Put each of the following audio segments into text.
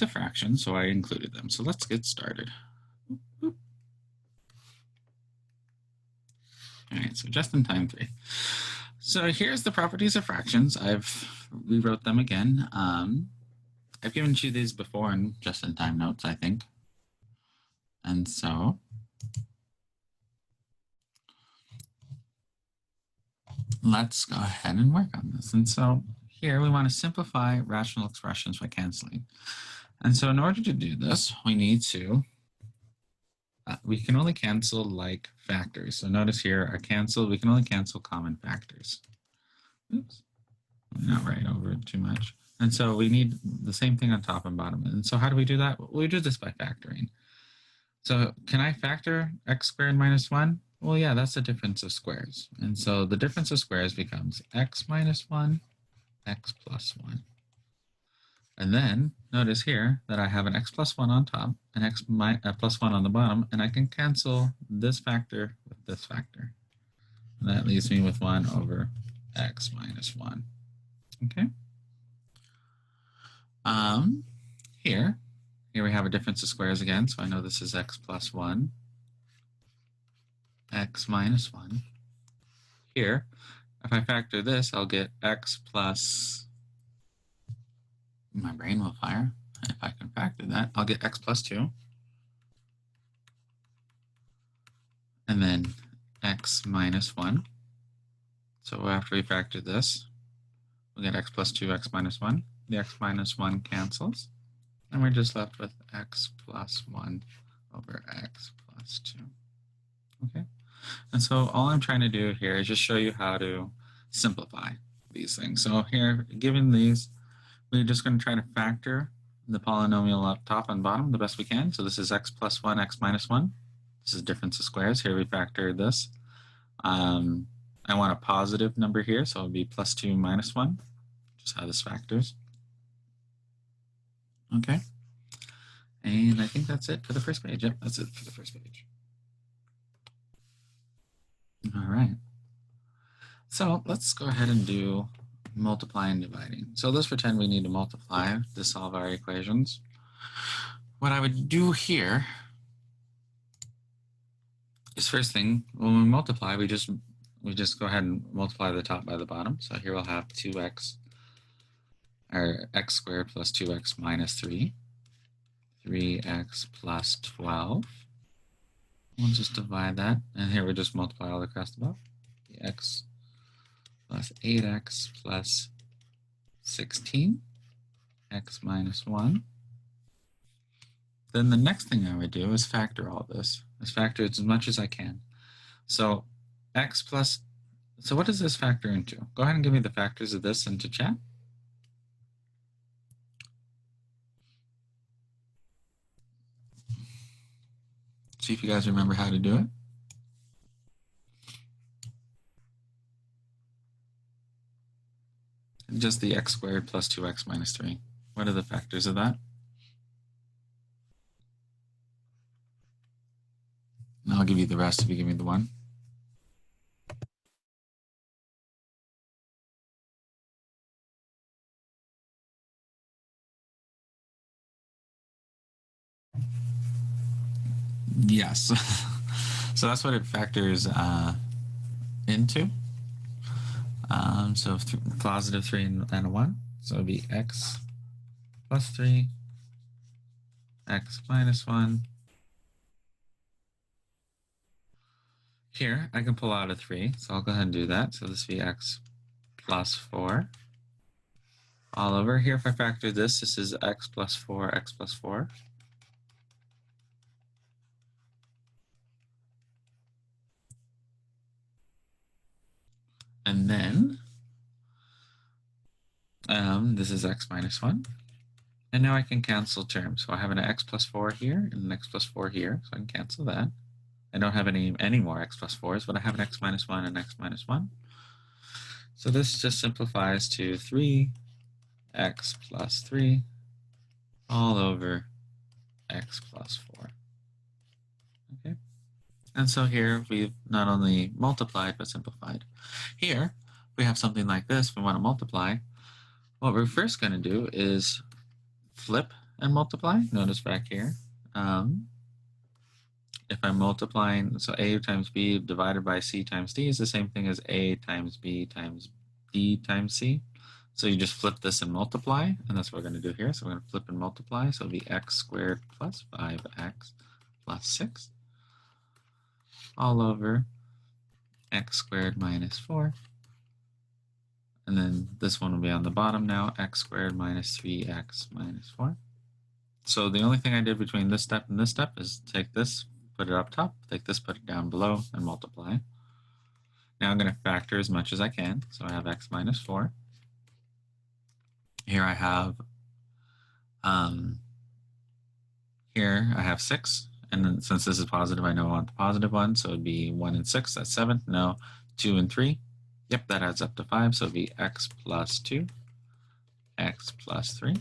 a fraction, so I included them. So let's get started. All right, so just in time 3. So here's the properties of fractions. I've rewrote them again. I've given you these before in just in time notes, I think. And so let's go ahead and work on this. And so here we want to simplify rational expressions by canceling. And so in order to do this, we need to, we can only cancel like factors. So notice here, our cancel, we can only cancel common factors. Oops, not right over it too much. And so we need the same thing on top and bottom. And so how do we do that? We do this by factoring. So can I factor x squared minus 1? Well, yeah, that's the difference of squares. And so the difference of squares becomes x minus 1, x plus 1. And then notice here that I have an x plus 1 on top, an x plus 1 on the bottom, and I can cancel this factor with this factor. And that leaves me with 1 over x minus 1. Okay. Here we have a difference of squares again, so I know this is x plus 1, x minus 1. Here, if I factor this, I'll get x plus, my brain will fire. If I can factor that, I'll get x plus 2. And then x minus 1. So after we factor this, we'll get x plus 2, x minus 1. The x minus 1 cancels. And we're just left with x plus 1 over x plus 2. Okay. And so all I'm trying to do here is just show you how to simplify these things. So here, given these, we're just going to try to factor the polynomial up top and bottom the best we can. So this is x plus 1, x minus 1. This is difference of squares. Here we factor this. I want a positive number here, so it would be plus 2 minus 1, just how this factors. Okay. And I think that's it for the first page. Yep, that's it for the first page. All right. So let's go ahead and do multiplying and dividing. So let's pretend we need to multiply to solve our equations. What I would do here is, first thing, when we multiply, we just go ahead and multiply the top by the bottom. So here we'll have 2x, or x squared plus 2x minus 3, 3x plus 12. We'll just divide that, and here we just multiply all across the above. X plus 8x plus 16, x minus 1. Then the next thing I would do is factor all this. Is factor it as much as I can. So x plus, so what does this factor into? Go ahead and give me the factors of this into chat. See if you guys remember how to do it. Just the x squared plus 2x minus 3. What are the factors of that? And I'll give you the rest if you give me the one. Yes. So that's what it factors into. So positive 3 and a 1. So it would be x plus 3, x minus 1. Here, I can pull out a 3, so I'll go ahead and do that. So this would be x plus 4. All over here, if I factor this, this is x plus 4, x plus 4. And then this is x minus 1. And now I can cancel terms. So I have an x plus 4 here and an x plus 4 here, so I can cancel that. I don't have any more x plus 4s, but I have an x minus 1 and x minus 1. So this just simplifies to 3x plus 3 all over x plus 4. Okay. And so here we've not only multiplied, but simplified. Here we have something like this. We want to multiply. What we're first going to do is flip and multiply, notice back here, if I'm multiplying, so A times B divided by C times D is the same thing as A times B times D times C. So you just flip this and multiply, and that's what we're going to do here. So we're going to flip and multiply. So it'll be x squared plus 5x plus 6 all over x squared minus 4. And then this one will be on the bottom now, x squared minus 3x minus 4. So the only thing I did between this step and this step is take this, put it up top, take this, put it down below, and multiply. Now I'm going to factor as much as I can. So I have x minus 4. Here I have here I have 6, and then since this is positive, I know I want the positive one, so it'd be 1 and 6, that's 7. No, 2 and 3. Yep, that adds up to 5, so it'd be x plus 2, x plus 3.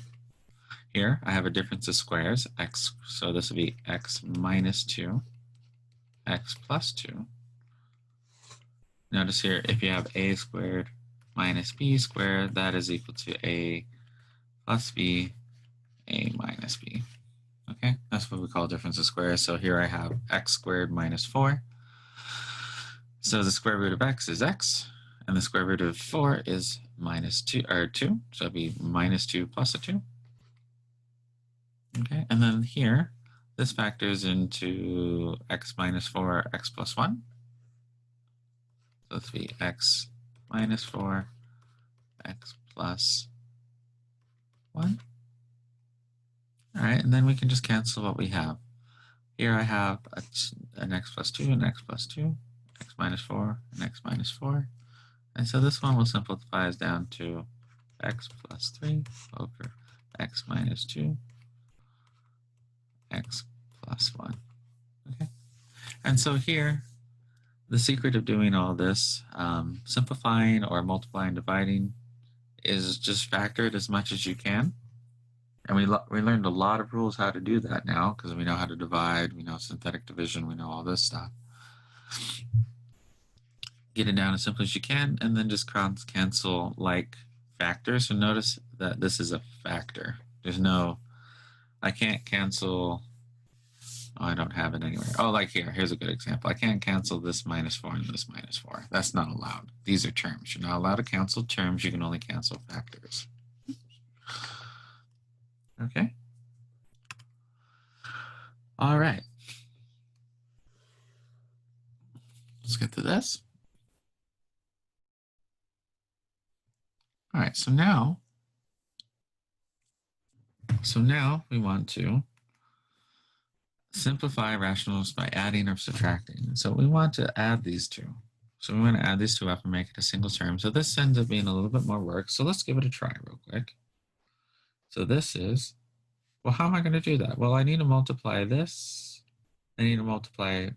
Here I have a difference of squares, x, so this would be x minus 2, x plus 2. Notice here, if you have a squared minus b squared, that is equal to a plus b, a minus b. Okay, that's what we call difference of squares. So here I have x squared minus 4. So the square root of x is x, and the square root of 4 is minus 2, or 2. So it'd be minus 2 plus a 2. Okay, and then here, this factors into x minus 4, x plus 1. So this would be x minus 4, x plus 1. All right, and then we can just cancel what we have. Here I have an x plus 2, an x plus 2, x minus 4, and x minus 4. And so this one will simplify down to x plus 3 over x minus 2, x plus 1. Okay, and so here, the secret of doing all this, simplifying or multiplying, dividing, is just factor it as much as you can. And we learned a lot of rules how to do that now, because we know how to divide, we know synthetic division, we know all this stuff. Get it down as simple as you can, and then just cancel like factors. So notice that this is a factor. There's no, I can't cancel, oh, I don't have it anywhere. Oh, like here's a good example. I can't cancel this minus 4 and this minus 4. That's not allowed. These are terms. You're not allowed to cancel terms. You can only cancel factors. Okay. All right. Let's get to this. All right, so now we want to simplify rationals by adding or subtracting. So we want to add these two. So we want to add these two up and make it a single term. So this ends up being a little bit more work. So let's give it a try real quick. So this is, well, how am I going to do that? Well, I need to multiply this. I need to multiply,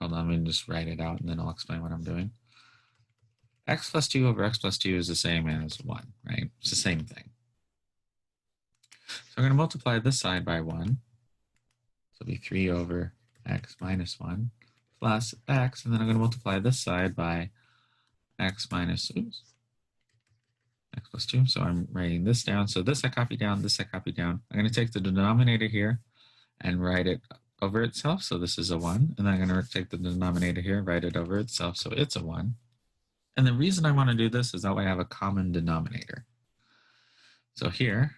hold on, let me just write it out and then I'll explain what I'm doing. X plus 2 over x plus 2 is the same as 1, right? It's the same thing. So I'm going to multiply this side by 1. So it'll be 3 over x minus 1 plus x, and then I'm going to multiply this side by x minus, x plus 2. So I'm writing this down. So this I copy down, this I copy down. I'm going to take the denominator here and write it over itself. So this is a 1. And then I'm going to take the denominator here, write it over itself. So it's a 1. And the reason I want to do this is that way I have a common denominator. So here,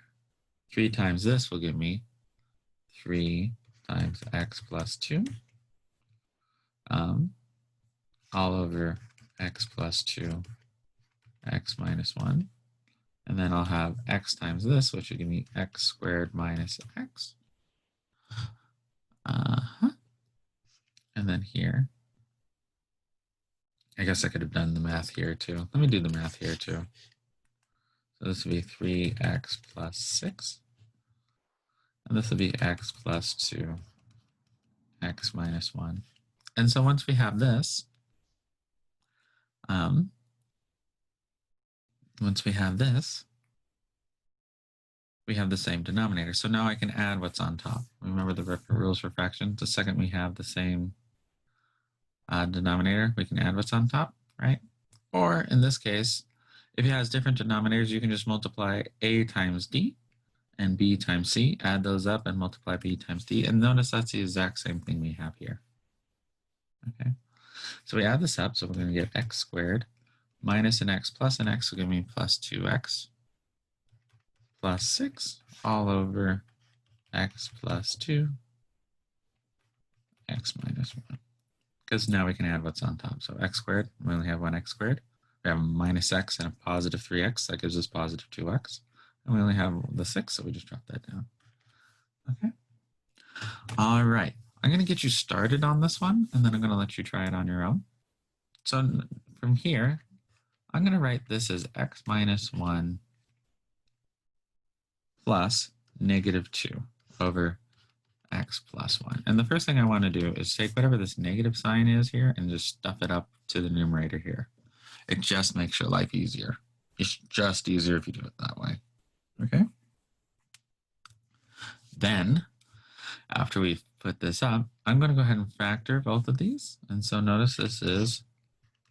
3 times this will give me 3 times x plus 2 all over x plus 2, x minus 1. And then I'll have x times this, which will give me x squared minus x. And then here, I guess I could have done the math here too. Let me do the math here too. So this would be 3x plus 6. And this would be x plus 2, x minus 1. And so once we have this, we have the same denominator. So now I can add what's on top. Remember the rules for fractions? The second we have the same denominator, we can add what's on top, right? Or in this case, if it has different denominators, you can just multiply a times d and b times c, add those up and multiply b times d. And notice that's the exact same thing we have here. Okay, so we add this up, so we're going to get x squared minus an x plus an x will give me plus 2x plus 6 all over x plus 2, x minus 1. Because now we can add what's on top. So x squared, we only have 1x squared. We have a minus x and a positive 3x. That gives us positive 2x. And we only have the 6, so we just drop that down. Okay. All right. I'm going to get you started on this one, and then I'm going to let you try it on your own. So from here, I'm going to write this as x minus 1 plus negative 2 over x plus 1. And the first thing I want to do is take whatever this negative sign is here and just stuff it up to the numerator here. It just makes your life easier. It's just easier if you do it that way. Okay? Then, after we put this up, I'm going to go ahead and factor both of these. And so notice this is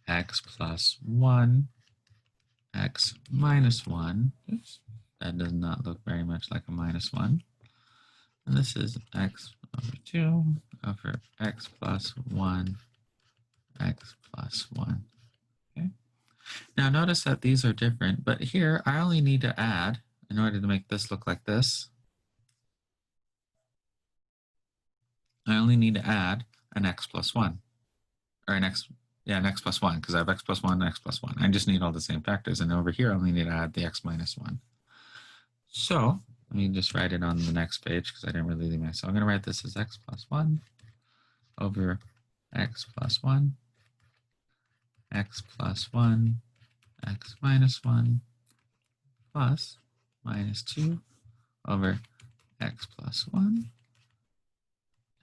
x plus 1, x minus 1. Oops, that does not look very much like a minus 1. And this is x over 2 over x plus 1, x plus 1. Okay. Now notice that these are different, but here I only need to add, in order to make this look like this, I only need to add an x plus 1. Or an x plus 1, because I have x plus 1 and x plus 1. I just need all the same factors, and over here I only need to add the x minus 1. So let me just write it on the next page because I didn't really leave my. So I'm going to write this as x plus 1 over x plus 1, x plus 1, x minus 1, plus minus 2 over x plus 1,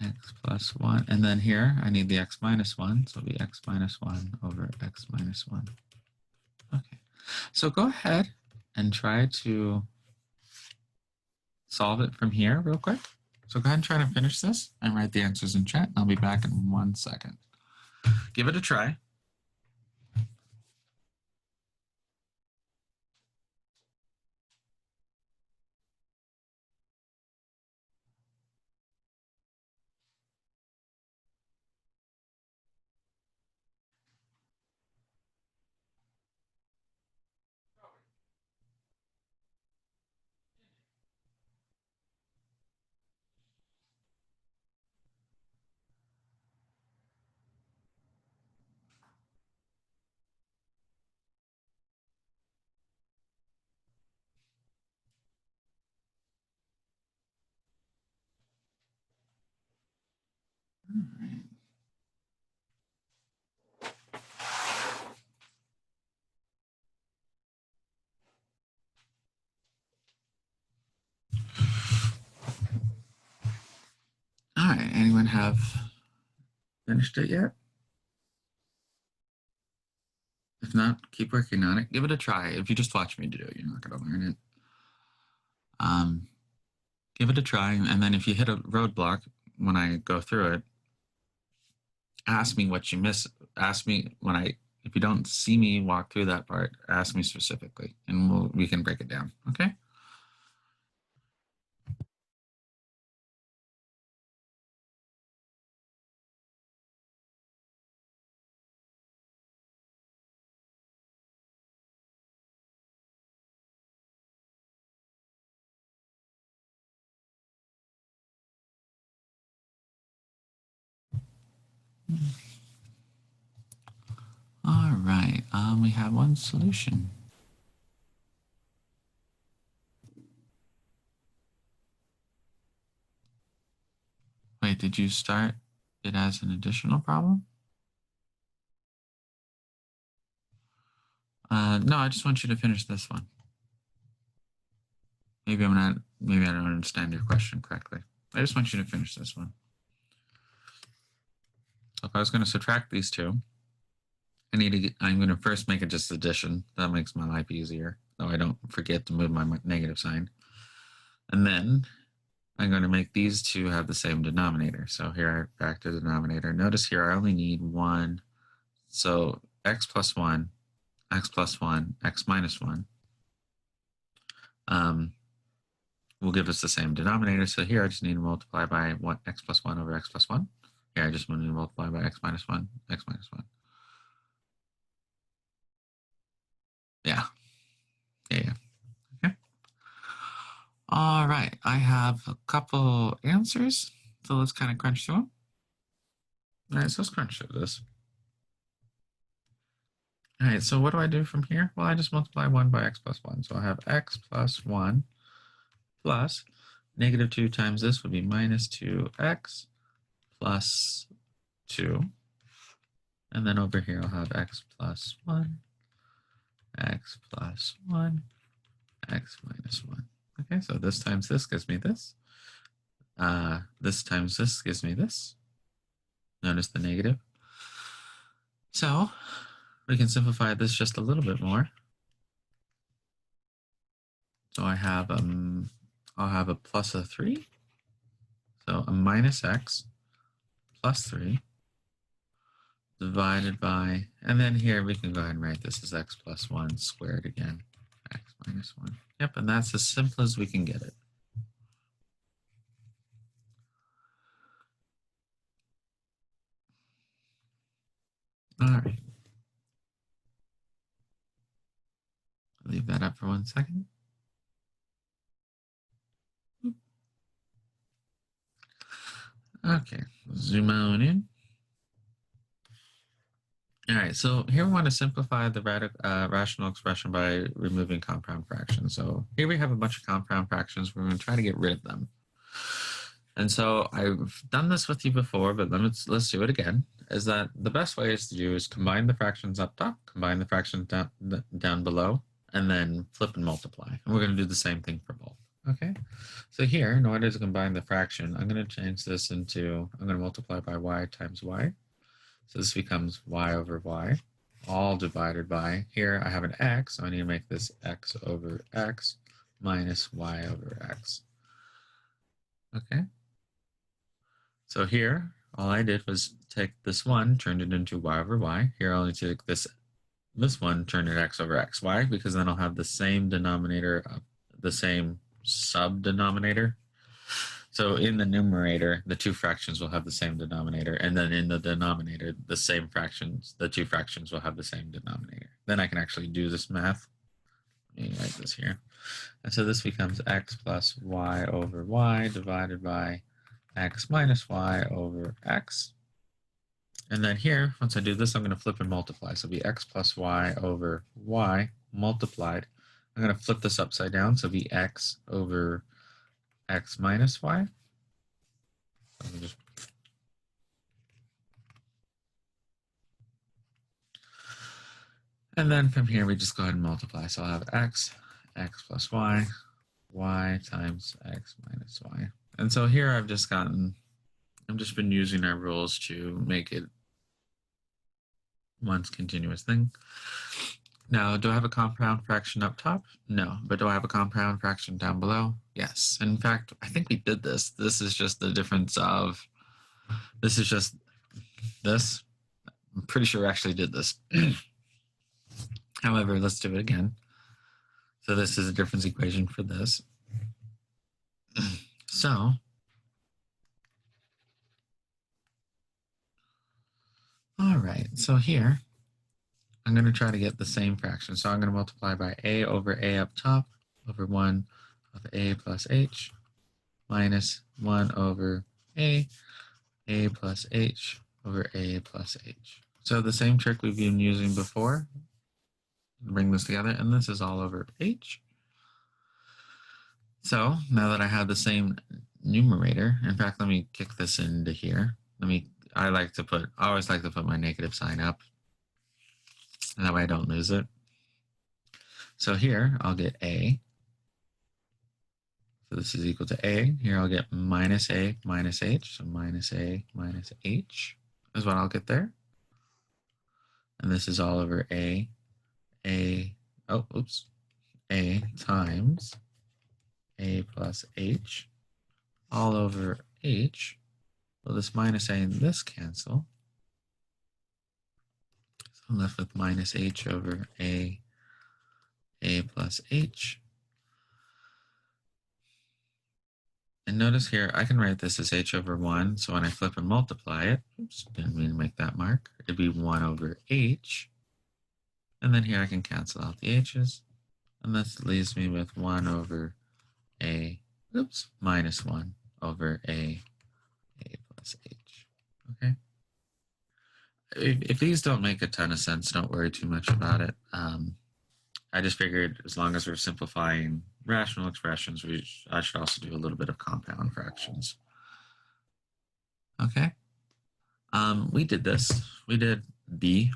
x plus 1. And then here I need the x minus 1, so it'll be x minus 1 over x minus 1. Okay, so go ahead and try to solve it from here real quick. So go ahead and try to finish this and write the answers in chat. I'll be back in 1 second. Give it a try. All right. All right, anyone have finished it yet? If not, keep working on it. Give it a try. If you just watch me do it, you're not going to learn it. Give it a try, and then if you hit a roadblock when I go through it, ask me what you miss. Ask me if you don't see me walk through that part, ask me specifically, and we can break it down, okay? All right, we have one solution. Wait, did you start it as an additional problem? No, I just want you to finish this one. Maybe I don't understand your question correctly. I just want you to finish this one. So if I was going to subtract these two, I'm going to first make it just addition. That makes my life easier, so I don't forget to move my negative sign. And then I'm going to make these two have the same denominator. So here I factor the denominator. Notice here I only need 1. So x plus 1, x plus 1, x minus 1 will give us the same denominator. So here I just need to multiply by x plus 1 over x plus 1. Here I just need to multiply by x minus 1, x minus 1. Yeah. Okay. All right. I have a couple answers. So let's kind of crunch through them. All right, so let's crunch through this. All right, so what do I do from here? Well, I just multiply 1 by x plus 1. So I have x plus 1 plus negative 2 times this would be minus 2x plus 2. And then over here I'll have x plus 1, x plus 1, x minus 1. Okay, so this times this gives me this. This times this gives me this. Notice the negative. So we can simplify this just a little bit more. So I have I'll have a plus of 3. So a minus x plus 3 divided by, and then here we can go ahead and write this as x plus 1 squared again, x minus 1. Yep, and that's as simple as we can get it. All right. Leave that up for 1 second. Okay, zoom on in. All right, so here we want to simplify the rational expression by removing compound fractions. So here we have a bunch of compound fractions. We're going to try to get rid of them. And so I've done this with you before, but let's do it again. Is that the best way is to do is combine the fractions up top, combine the fractions down below, and then flip and multiply. And we're going to do the same thing for both. Okay, so here, in order to combine the fraction, I'm going to change this into, I'm going to multiply by y times y. So this becomes y over y, all divided by, here I have an x, so I need to make this x over x minus y over x. Okay, so here, all I did was take this one, turned it into y over y. Here I'll only take this one, turn it x over x. Why? Because then I'll have the same denominator, the same sub-denominator. So in the numerator, the two fractions will have the same denominator, and then in the denominator, the two fractions will have the same denominator. Then I can actually do this math. Let me write this here. And so this becomes x plus y over y divided by x minus y over x. And then here, once I do this, I'm going to flip and multiply. So it'll be x plus y over y multiplied. I'm going to flip this upside down, so it'll be x over x minus y. And then from here, we just go ahead and multiply. So I'll have x plus y, y times x minus y. And so here I've just been using our rules to make it one continuous thing. Now, do I have a compound fraction up top? No. But do I have a compound fraction down below? Yes. In fact, I think we did this. This is just the difference of, this is just this. I'm pretty sure we actually did this. However, let's do it again. So this is a difference equation for this. So, all right. So here, I'm going to try to get the same fraction. So I'm going to multiply by a over a up top over 1 of a plus h minus 1 over a plus h over a plus h. So the same trick we've been using before. Bring this together, and this is all over h. So now that I have the same numerator, in fact, let me kick this into here. I always like to put my negative sign up. That way I don't lose it. So here I'll get a. So this is equal to a. Here I'll get minus a minus h. So minus a minus h is what I'll get there. And this is all over a times a plus h all over h. Well, this minus a and this cancel. So I'm left with minus h over a plus h. And notice here, I can write this as h over 1. So when I flip and multiply it, oops, didn't mean to make that mark. It'd be 1 over h. And then here I can cancel out the h's. And this leaves me with 1 over a, oops, minus 1 over a plus h. Okay. If these don't make a ton of sense, don't worry too much about it. I just figured as long as we're simplifying rational expressions, I should also do a little bit of compound fractions. Okay. We did this. We did B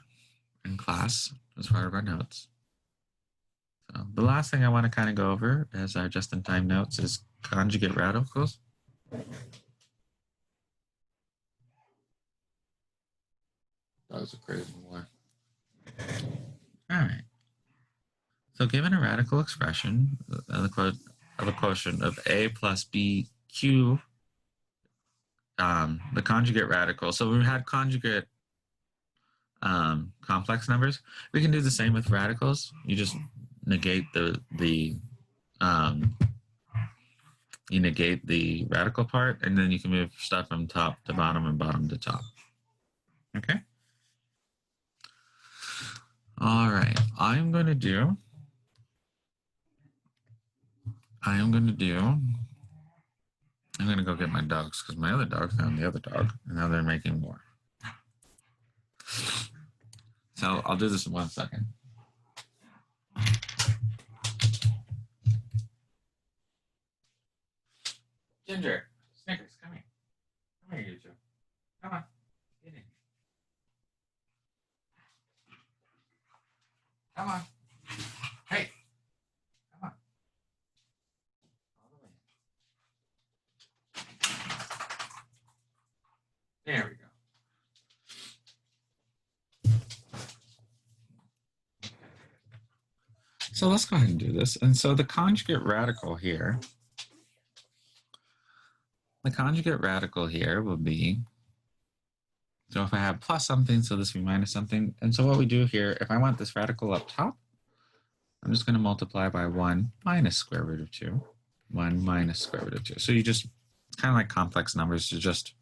in class as part of our notes. So the last thing I want to kind of go over as our just-in-time notes is conjugate radicals. That was a crazy one. All right. So given a radical expression of a quotient of a plus b cubed, the conjugate radical. So we had conjugate complex numbers. We can do the same with radicals. You just negate you negate the radical part, and then you can move stuff from top to bottom and bottom to top. Okay. All right. I'm going to go get my dogs because my other dog found the other dog, and now they're making more. So I'll do this in 1 second. Ginger, Snickers, come here. Come here, you two. Come on, get in. Come on. Hey, come on. All the way. There we go. So let's go ahead and do this. And so the conjugate radical here will be, so if I have plus something, so this will be minus something. And so what we do here, if I want this radical up top, I'm just going to multiply by 1 minus square root of 2. 1 minus square root of 2. So it's kind of like complex numbers. You just,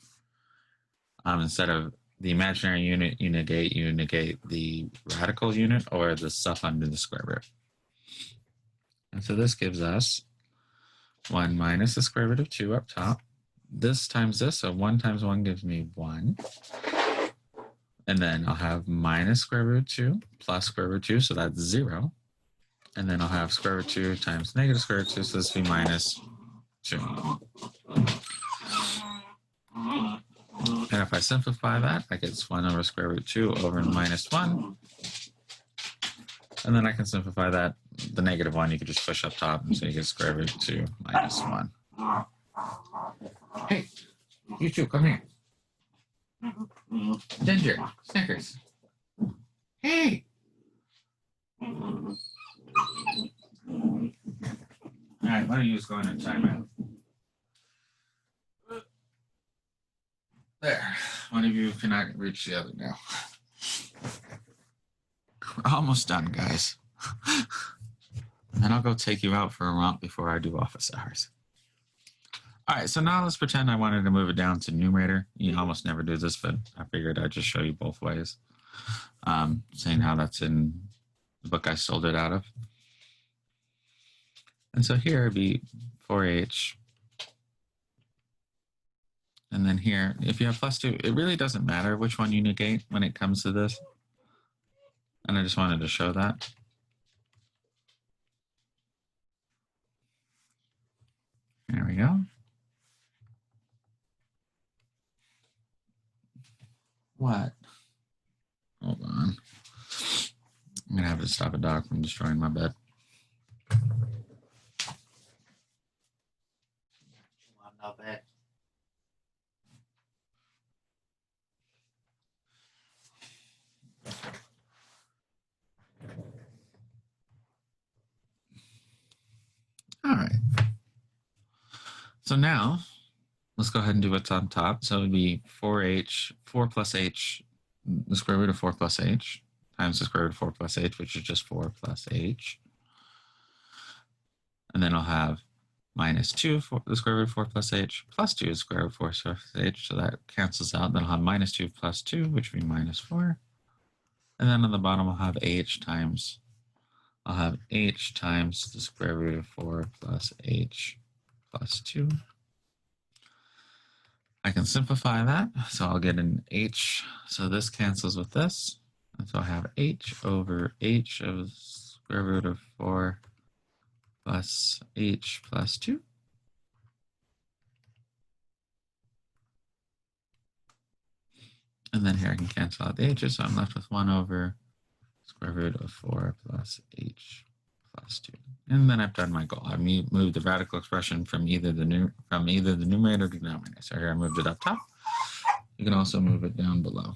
instead of the imaginary unit, you negate the radical unit or the stuff under the square root. And so this gives us 1 minus the square root of 2 up top. This times this, so 1 times 1 gives me 1. And then I'll have minus square root 2 plus square root 2, so that's 0. And then I'll have square root 2 times negative square root 2, so this will be minus 2. And if I simplify that, I get 1 over square root 2 over minus 1. And then I can simplify that. The negative 1 you could just push up top, and so you get square root 2 minus 1. Hey, you two, come here. Ginger, Snickers. Hey. All right, why don't you just go in and time out? There, one of you cannot reach the other now. We're almost done, guys. And I'll go take you out for a romp before I do office hours. All right, so now let's pretend I wanted to move it down to numerator. You almost never do this, but I figured I'd just show you both ways. Saying how that's in the book I sold it out of. And so here it'd be 4h. And then here, if you have plus 2, it really doesn't matter which one you negate when it comes to this. And I just wanted to show that. There we go. What? Hold on. I'm gonna have to stop a dog from destroying my bed. All right. So now let's go ahead and do what's on top. So it would be 4h, 4 plus h, the square root of 4 plus h, times the square root of 4 plus h, which is just 4 plus h. And then I'll have minus 2 for the square root of 4 plus h plus 2 is square root of 4 plus h. So that cancels out. Then I'll have minus 2 plus 2, which would be minus 4. And then on the bottom, I'll have h times the square root of 4 plus h plus 2. I can simplify that. So I'll get an h. So this cancels with this. And so I have h over h of square root of 4 plus h plus 2. And then here I can cancel out the h's, so I'm left with 1 over square root of 4 plus h plus 2. And then I've done my goal. I moved the radical expression from either the numerator or denominator. So here I moved it up top. You can also move it down below.